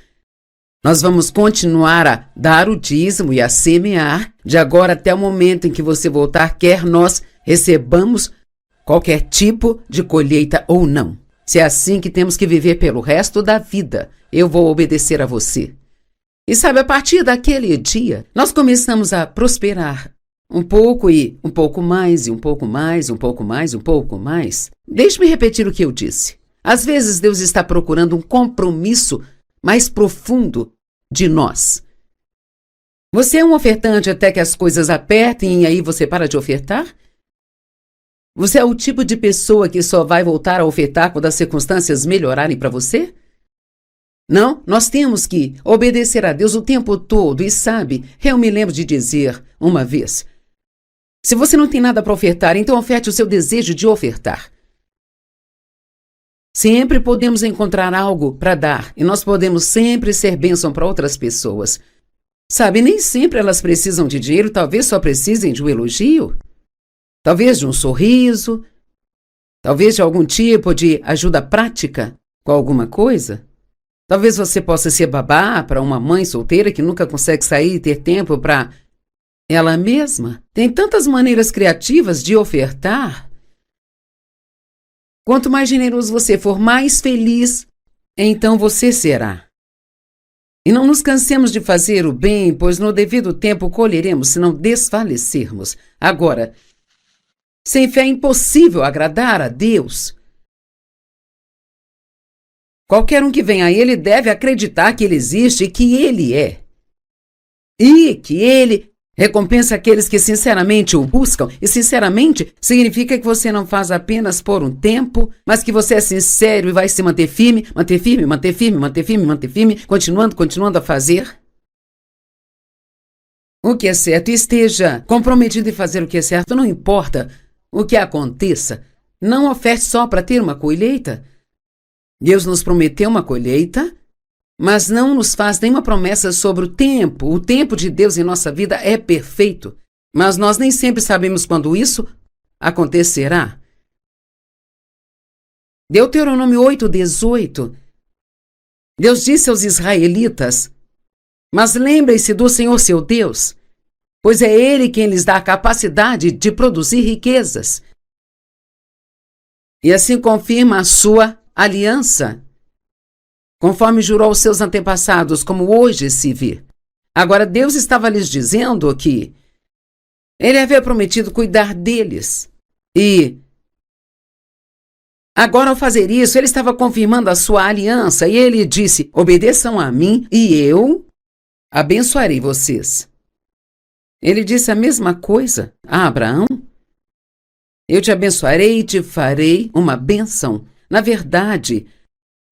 nós vamos continuar a dar o dízimo e a semear, de agora até o momento em que você voltar, quer nós recebamos qualquer tipo de colheita ou não. Se é assim que temos que viver pelo resto da vida, eu vou obedecer a você. E sabe, a partir daquele dia, nós começamos a prosperar. Um pouco e um pouco mais, e um pouco mais, um pouco mais, um pouco mais. Deixe-me repetir o que eu disse. Às vezes Deus está procurando um compromisso mais profundo de nós. Você é um ofertante até que as coisas apertem e aí você para de ofertar? Você é o tipo de pessoa que só vai voltar a ofertar quando as circunstâncias melhorarem para você? Não, nós temos que obedecer a Deus o tempo todo. E sabe, eu me lembro de dizer uma vez, se você não tem nada para ofertar, então oferte o seu desejo de ofertar. Sempre podemos encontrar algo para dar e nós podemos sempre ser bênção para outras pessoas. Sabe, nem sempre elas precisam de dinheiro, talvez só precisem de um elogio. Talvez de um sorriso, talvez de algum tipo de ajuda prática com alguma coisa. Talvez você possa ser babá para uma mãe solteira que nunca consegue sair e ter tempo para ela mesma. Tem tantas maneiras criativas de ofertar. Quanto mais generoso você for, mais feliz, então você será. E não nos cansemos de fazer o bem, pois no devido tempo colheremos se não desfalecermos. Agora, sem fé é impossível agradar a Deus. Qualquer um que vem a Ele deve acreditar que Ele existe e que Ele é. E que Ele recompensa aqueles que sinceramente o buscam. E sinceramente significa que você não faz apenas por um tempo, mas que você é sincero e vai se manter firme, manter firme, manter firme, manter firme, manter firme, continuando a fazer o que é certo e esteja comprometido em fazer o que é certo, não importa o que aconteça. Não oferte só para ter uma colheita. Deus nos prometeu uma colheita, mas não nos faz nenhuma promessa sobre o tempo. O tempo de Deus em nossa vida é perfeito, mas nós nem sempre sabemos quando isso acontecerá. Deuteronômio 8:18. Deus disse aos israelitas, mas lembrem-se do Senhor seu Deus, pois é Ele quem lhes dá a capacidade de produzir riquezas. E assim confirma a sua aliança, conforme jurou aos seus antepassados, como hoje se vê. Agora, Deus estava lhes dizendo que Ele havia prometido cuidar deles. E agora, ao fazer isso, Ele estava confirmando a sua aliança. E Ele disse, obedeçam a mim e eu abençoarei vocês. Ele disse a mesma coisa a Abraão. Eu te abençoarei e te farei uma bênção. Na verdade,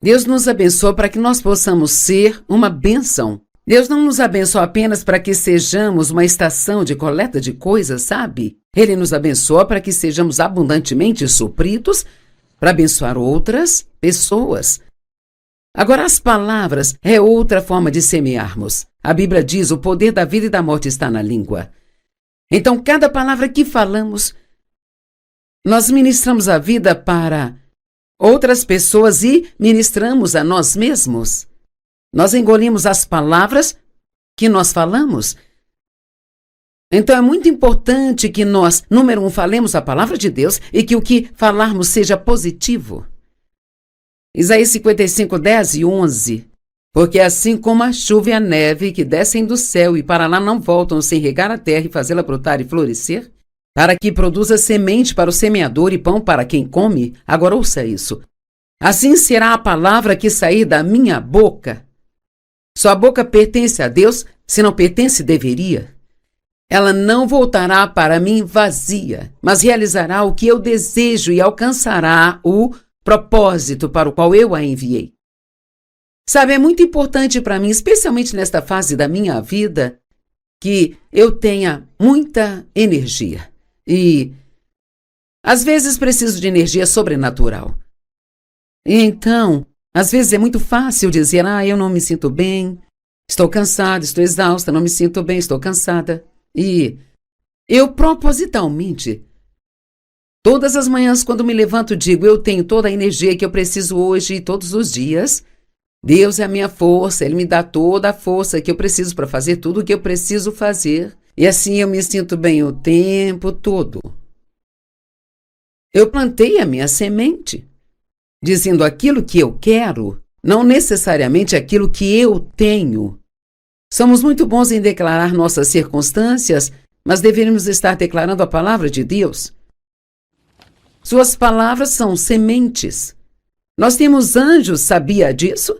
Deus nos abençoa para que nós possamos ser uma bênção. Deus não nos abençoa apenas para que sejamos uma estação de coleta de coisas, sabe? Ele nos abençoa para que sejamos abundantemente supridos para abençoar outras pessoas. Agora, as palavras é outra forma de semearmos. A Bíblia diz, o poder da vida e da morte está na língua. Então, cada palavra que falamos, nós ministramos a vida para outras pessoas e ministramos a nós mesmos. Nós engolimos as palavras que nós falamos. Então é muito importante que nós, número 1, falemos a palavra de Deus e que o que falarmos seja positivo. Isaías 55:10 e 11. Porque assim como a chuva e a neve que descem do céu e para lá não voltam sem regar a terra e fazê-la brotar e florescer, para que produza semente para o semeador e pão para quem come, agora ouça isso. Assim será a palavra que sair da minha boca. Sua boca pertence a Deus, se não pertence, deveria. Ela não voltará para mim vazia, mas realizará o que eu desejo e alcançará o propósito para o qual eu a enviei. Sabe, é muito importante para mim, especialmente nesta fase da minha vida, que eu tenha muita energia. E, às vezes, preciso de energia sobrenatural. E então, às vezes é muito fácil dizer, eu não me sinto bem, estou cansada, estou exausta, não me sinto bem, estou cansada. E eu propositalmente, todas as manhãs quando me levanto, digo, eu tenho toda a energia que eu preciso hoje e todos os dias. Deus é a minha força, Ele me dá toda a força que eu preciso para fazer tudo o que eu preciso fazer. E assim eu me sinto bem o tempo todo. Eu plantei a minha semente, dizendo aquilo que eu quero, não necessariamente aquilo que eu tenho. Somos muito bons em declarar nossas circunstâncias, mas deveríamos estar declarando a palavra de Deus. Suas palavras são sementes. Nós temos anjos, sabia disso?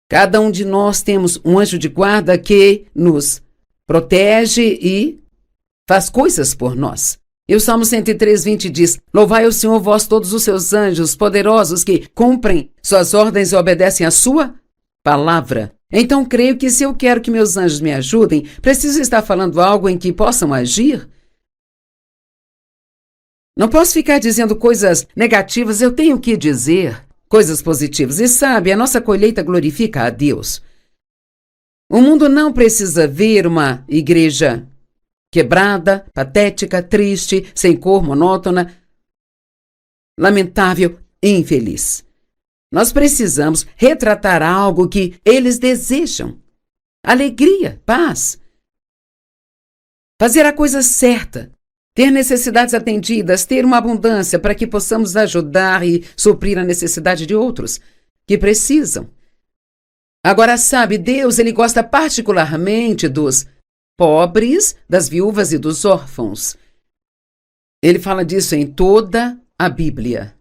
Cada um de nós temos um anjo de guarda que nos protege e faz coisas por nós. E o Salmo 103:20 diz, louvai o Senhor vós todos os seus anjos poderosos que cumprem suas ordens e obedecem à sua palavra. Então creio que se eu quero que meus anjos me ajudem, preciso estar falando algo em que possam agir. Não posso ficar dizendo coisas negativas, eu tenho que dizer coisas positivas. E sabe, a nossa colheita glorifica a Deus. O mundo não precisa ver uma igreja quebrada, patética, triste, sem cor, monótona, lamentável e infeliz. Nós precisamos retratar algo que eles desejam. Alegria, paz. Fazer a coisa certa. Ter necessidades atendidas, ter uma abundância para que possamos ajudar e suprir a necessidade de outros que precisam. Agora, sabe, Deus, Ele gosta particularmente dos pobres, das viúvas e dos órfãos. Ele fala disso em toda a Bíblia.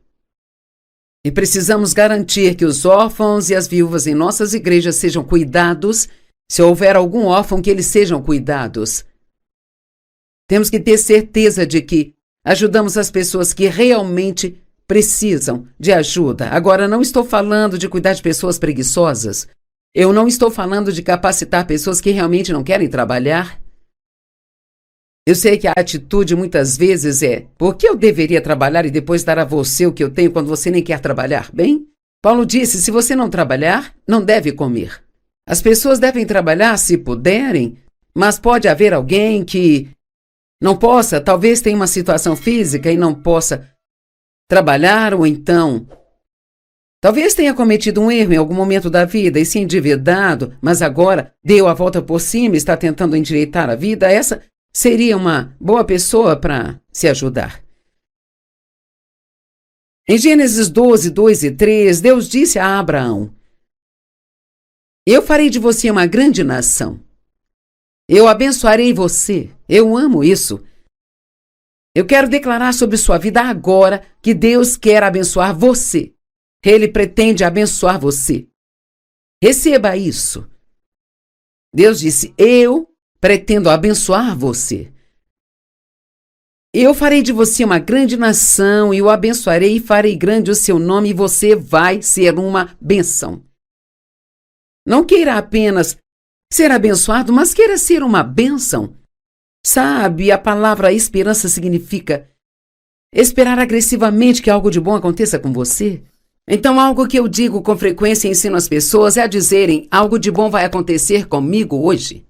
E precisamos garantir que os órfãos e as viúvas em nossas igrejas sejam cuidados. Se houver algum órfão, que eles sejam cuidados. Temos que ter certeza de que ajudamos as pessoas que realmente precisam de ajuda. Agora, não estou falando de cuidar de pessoas preguiçosas. Eu não estou falando de capacitar pessoas que realmente não querem trabalhar. Eu sei que a atitude muitas vezes é, por que eu deveria trabalhar e depois dar a você o que eu tenho quando você nem quer trabalhar? Bem, Paulo disse, se você não trabalhar, não deve comer. As pessoas devem trabalhar se puderem, mas pode haver alguém que não possa, talvez tenha uma situação física e não possa trabalhar, ou então talvez tenha cometido um erro em algum momento da vida e se endividado, mas agora deu a volta por cima e está tentando endireitar a vida. Essa seria uma boa pessoa para se ajudar. Em Gênesis 12, 2 e 3, Deus disse a Abraão, eu farei de você uma grande nação. Eu abençoarei você. Eu amo isso. Eu quero declarar sobre sua vida agora que Deus quer abençoar você. Ele pretende abençoar você. Receba isso. Deus disse, eu pretendo abençoar você. Eu farei de você uma grande nação e o abençoarei e farei grande o seu nome e você vai ser uma bênção. Não queira apenas ser abençoado, mas queira ser uma bênção. Sabe, a palavra esperança significa esperar agressivamente que algo de bom aconteça com você. Então, algo que eu digo com frequência e ensino as pessoas é a dizerem, algo de bom vai acontecer comigo hoje.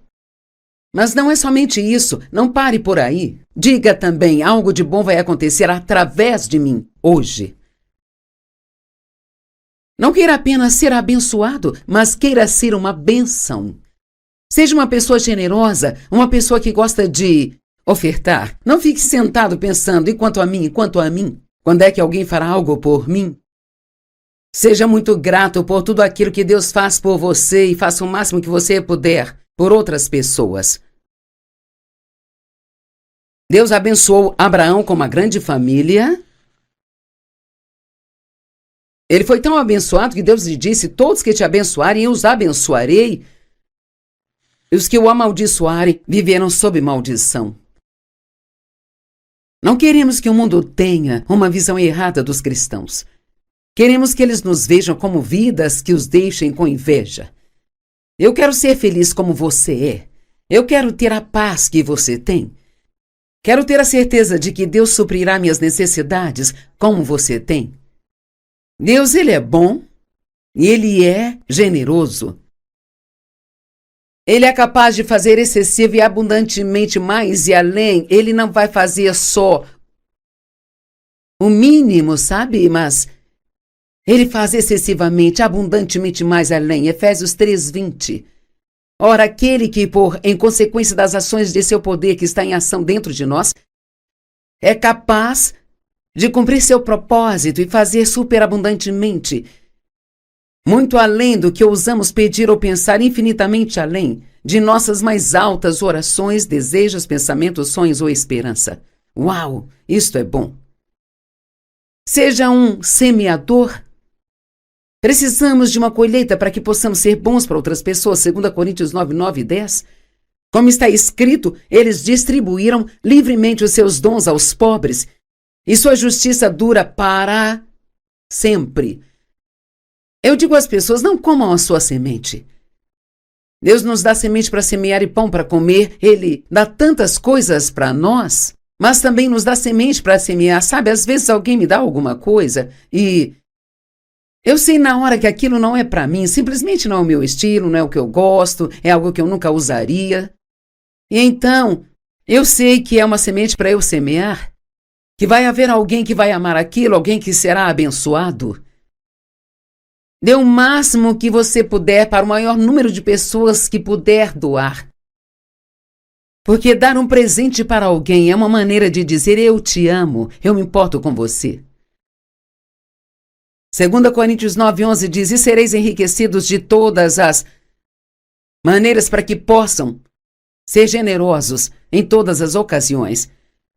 Mas não é somente isso, não pare por aí. Diga também, algo de bom vai acontecer através de mim hoje. Não queira apenas ser abençoado, mas queira ser uma bênção. Seja uma pessoa generosa, uma pessoa que gosta de ofertar. Não fique sentado pensando, e quanto a mim, quando é que alguém fará algo por mim? Seja muito grato por tudo aquilo que Deus faz por você e faça o máximo que você puder por outras pessoas. Deus abençoou Abraão com uma grande família. Ele foi tão abençoado que Deus lhe disse: todos que te abençoarem, eu os abençoarei. E os que o amaldiçoarem, viverão sob maldição. Não queremos que o mundo tenha uma visão errada dos cristãos. Queremos que eles nos vejam como vidas que os deixem com inveja. Eu quero ser feliz como você é. Eu quero ter a paz que você tem. Quero ter a certeza de que Deus suprirá minhas necessidades como você tem. Deus, Ele é bom e Ele é generoso. Ele é capaz de fazer excessivo e abundantemente mais e além. Ele não vai fazer só o mínimo, sabe? Mas Ele faz excessivamente, abundantemente mais além. Efésios 3:20. Ora, aquele que, em consequência das ações de seu poder que está em ação dentro de nós, é capaz de cumprir seu propósito e fazer superabundantemente, muito além do que ousamos pedir ou pensar, infinitamente além de nossas mais altas orações, desejos, pensamentos, sonhos ou esperança. Uau, isto é bom. Seja um semeador. Precisamos de uma colheita para que possamos ser bons para outras pessoas, 2 Coríntios 9, e 10. Como está escrito, eles distribuíram livremente os seus dons aos pobres, e sua justiça dura para sempre. Eu digo às pessoas: não comam a sua semente. Deus nos dá semente para semear e pão para comer. Ele dá tantas coisas para nós, mas também nos dá semente para semear. Sabe, às vezes alguém me dá alguma coisa e eu sei na hora que aquilo não é para mim, simplesmente não é o meu estilo, não é o que eu gosto, é algo que eu nunca usaria. E então, eu sei que é uma semente para eu semear, que vai haver alguém que vai amar aquilo, alguém que será abençoado. Dê o máximo que você puder para o maior número de pessoas que puder doar. Porque dar um presente para alguém é uma maneira de dizer: eu te amo, eu me importo com você. 2 Coríntios 9:11 diz: e sereis enriquecidos de todas as maneiras para que possam ser generosos em todas as ocasiões.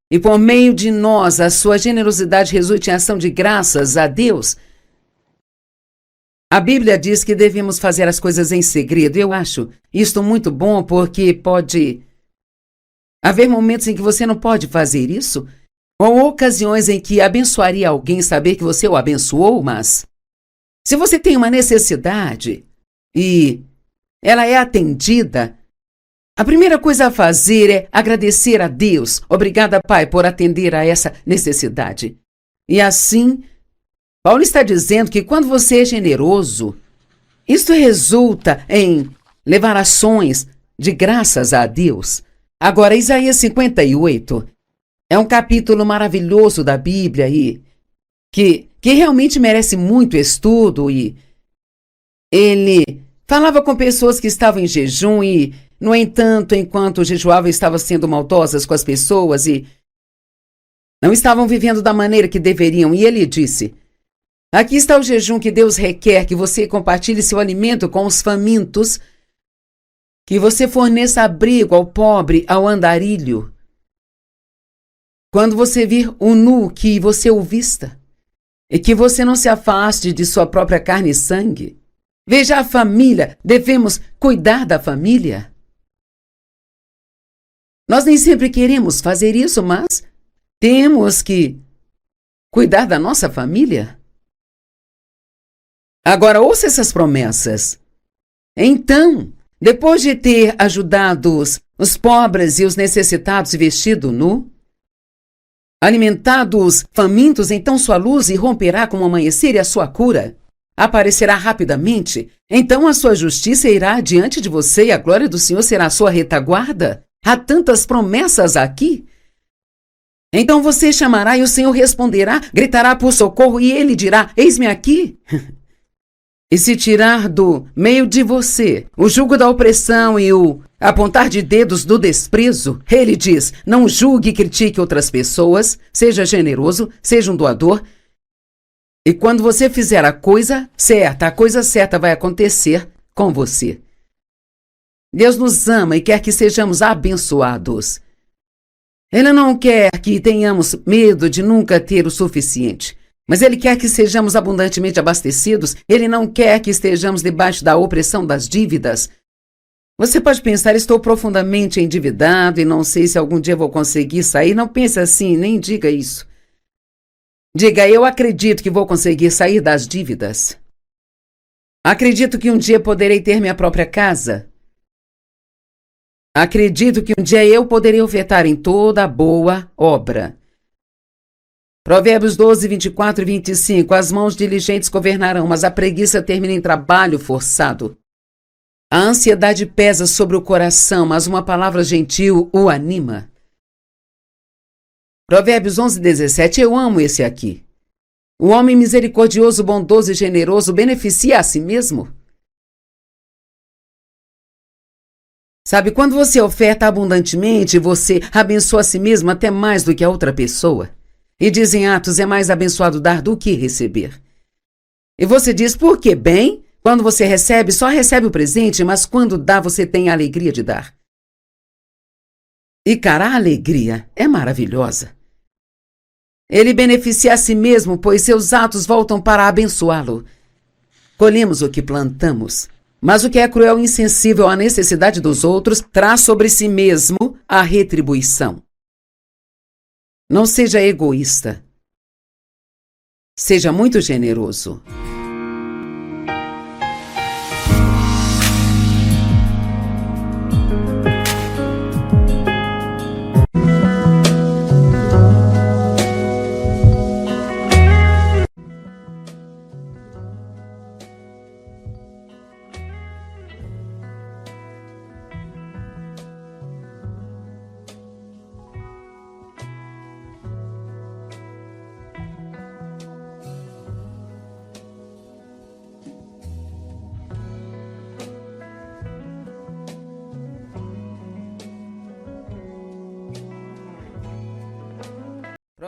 E por meio de nós, a sua generosidade resulte em ação de graças a Deus. A Bíblia diz que devemos fazer as coisas em segredo. Eu acho isto muito bom, porque pode haver momentos em que você não pode fazer isso, ou ocasiões em que abençoaria alguém saber que você o abençoou, mas se você tem uma necessidade e ela é atendida, a primeira coisa a fazer é agradecer a Deus. Obrigada, Pai, por atender a essa necessidade. E assim, Paulo está dizendo que quando você é generoso, isso resulta em levar ações de graças a Deus. Agora, Isaías 58 é um capítulo maravilhoso da Bíblia e que realmente merece muito estudo. E ele falava com pessoas que estavam em jejum e, no entanto, enquanto jejuavam, estavam sendo maldosas com as pessoas e não estavam vivendo da maneira que deveriam. E ele disse: aqui está o jejum que Deus requer, que você compartilhe seu alimento com os famintos, que você forneça abrigo ao pobre, ao andarilho. Quando você vir o nu, que você o vista, e que você não se afaste de sua própria carne e sangue. Veja a família, devemos cuidar da família. Nós nem sempre queremos fazer isso, mas temos que cuidar da nossa família. Agora, ouça essas promessas. Então, depois de ter ajudado os pobres e os necessitados e vestido nu, alimentado os famintos, então sua luz irromperá como o amanhecer e a sua cura aparecerá rapidamente. Então a sua justiça irá diante de você e a glória do Senhor será a sua retaguarda. Há tantas promessas aqui. Então você chamará e o Senhor responderá, gritará por socorro e ele dirá: eis-me aqui. E se tirar do meio de você o jugo da opressão e o apontar de dedos do desprezo, ele diz: não julgue e critique outras pessoas, seja generoso, seja um doador. E quando você fizer a coisa certa vai acontecer com você. Deus nos ama e quer que sejamos abençoados. Ele não quer que tenhamos medo de nunca ter o suficiente, mas Ele quer que sejamos abundantemente abastecidos. Ele não quer que estejamos debaixo da opressão das dívidas. Você pode pensar, estou profundamente endividado e não sei se algum dia vou conseguir sair. Não pense assim, nem diga isso. Diga, eu acredito que vou conseguir sair das dívidas. Acredito que um dia poderei ter minha própria casa. Acredito que um dia eu poderei ofertar em toda boa obra. Provérbios 12, 24 e 25. As mãos diligentes governarão, mas a preguiça termina em trabalho forçado. A ansiedade pesa sobre o coração, mas uma palavra gentil o anima. Provérbios 11, 17. Eu amo esse aqui. O homem misericordioso, bondoso e generoso beneficia a si mesmo. Sabe, quando você oferta abundantemente, você abençoa a si mesmo até mais do que a outra pessoa. E diz em Atos, é mais abençoado dar do que receber. E você diz, por quê? Bem, quando você recebe, só recebe o presente, mas quando dá, você tem a alegria de dar. E cara, a alegria é maravilhosa. Ele beneficia a si mesmo, pois seus atos voltam para abençoá-lo. Colhemos o que plantamos. Mas o que é cruel e insensível à necessidade dos outros traz sobre si mesmo a retribuição. Não seja egoísta. Seja muito generoso.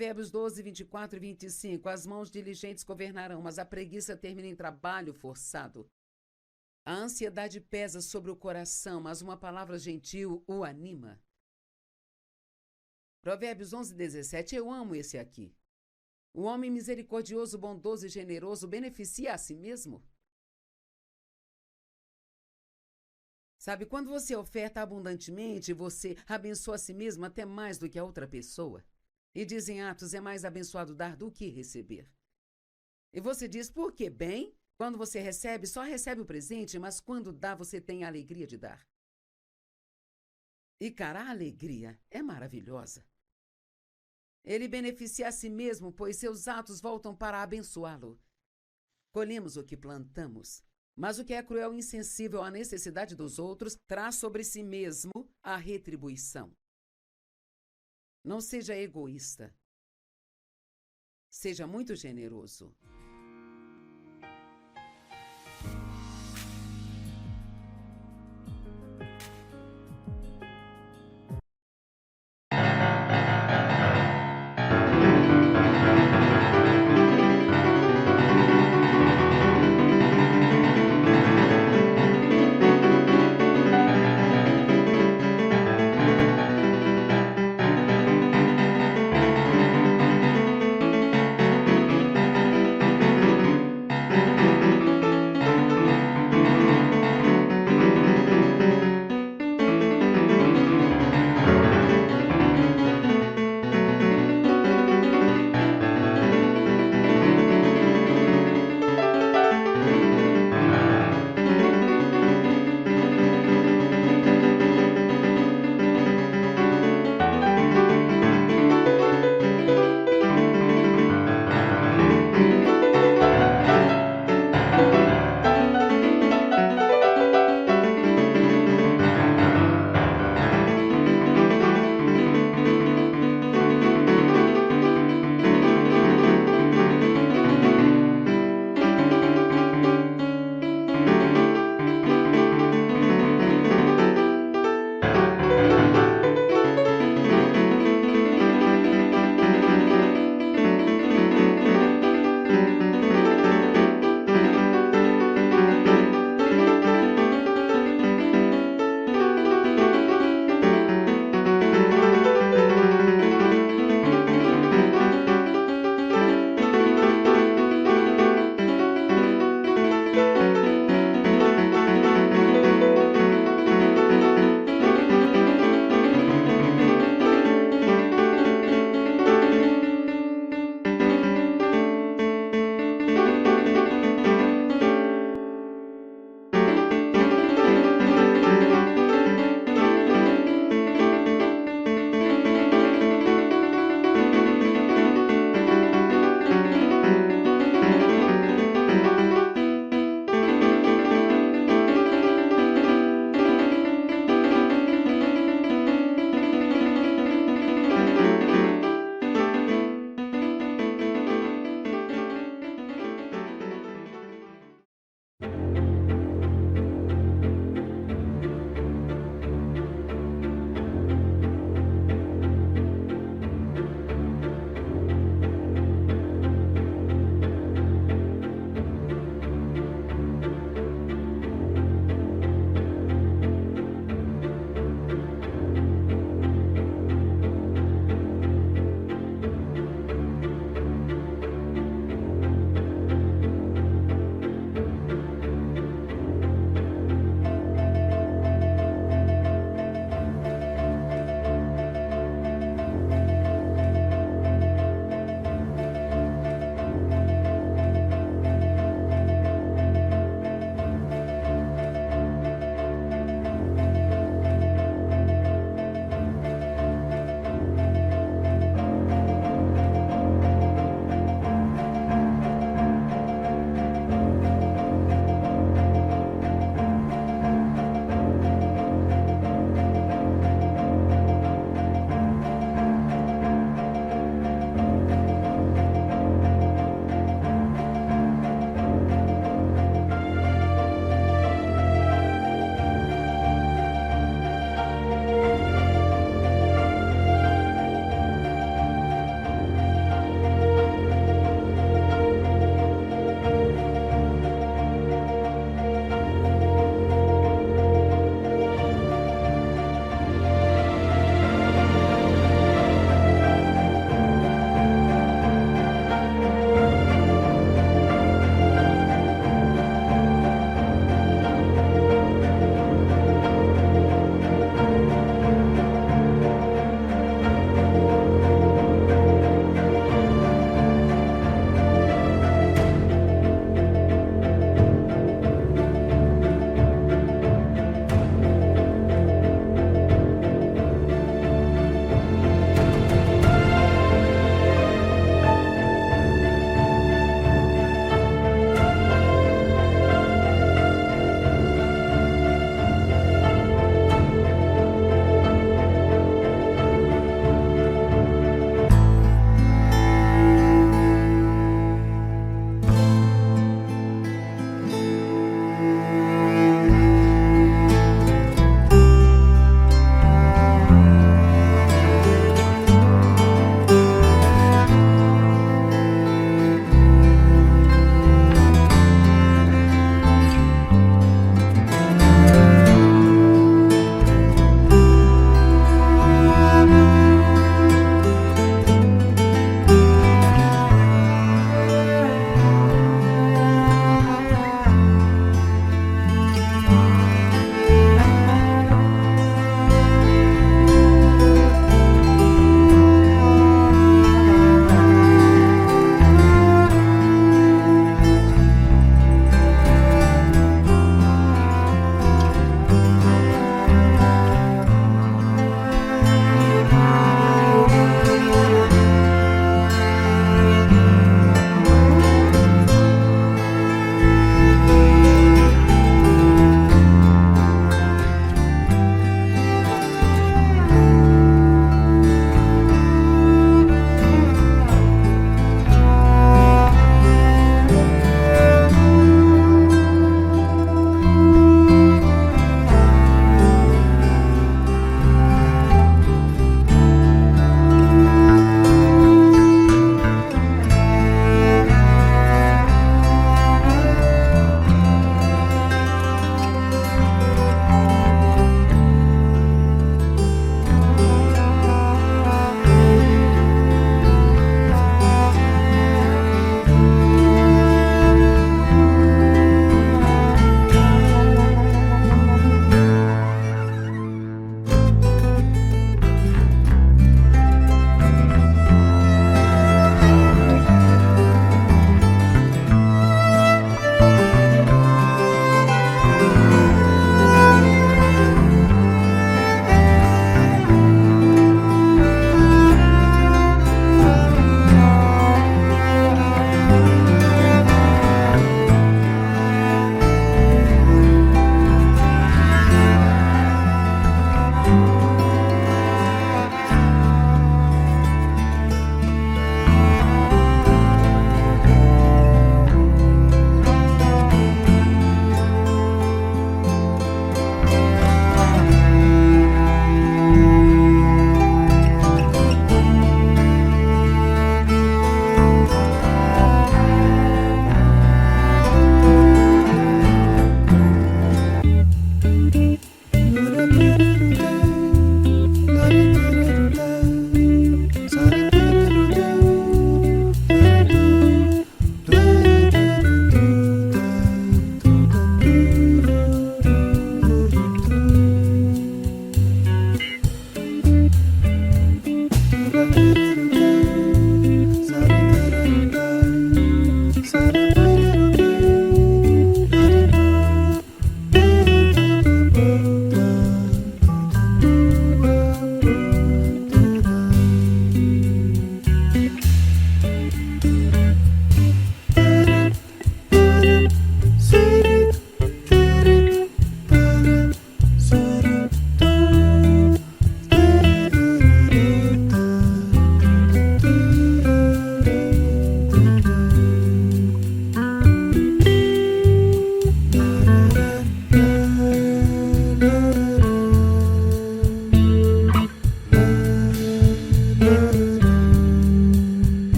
Provérbios 12, 24 e 25. As mãos diligentes governarão, mas a preguiça termina em trabalho forçado. A ansiedade pesa sobre o coração, mas uma palavra gentil o anima. Provérbios 11, 17. Eu amo esse aqui. O homem misericordioso, bondoso e generoso beneficia a si mesmo. Sabe, quando você oferta abundantemente, você abençoa a si mesmo até mais do que a outra pessoa. E diz em Atos, é mais abençoado dar do que receber. E você diz, por quê? Bem, quando você recebe, só recebe o presente, mas quando dá, você tem a alegria de dar. E cara, a alegria é maravilhosa. Ele beneficia a si mesmo, pois seus atos voltam para abençoá-lo. Colhemos o que plantamos. Mas o que é cruel e insensível à necessidade dos outros traz sobre si mesmo a retribuição. Não seja egoísta. Seja muito generoso.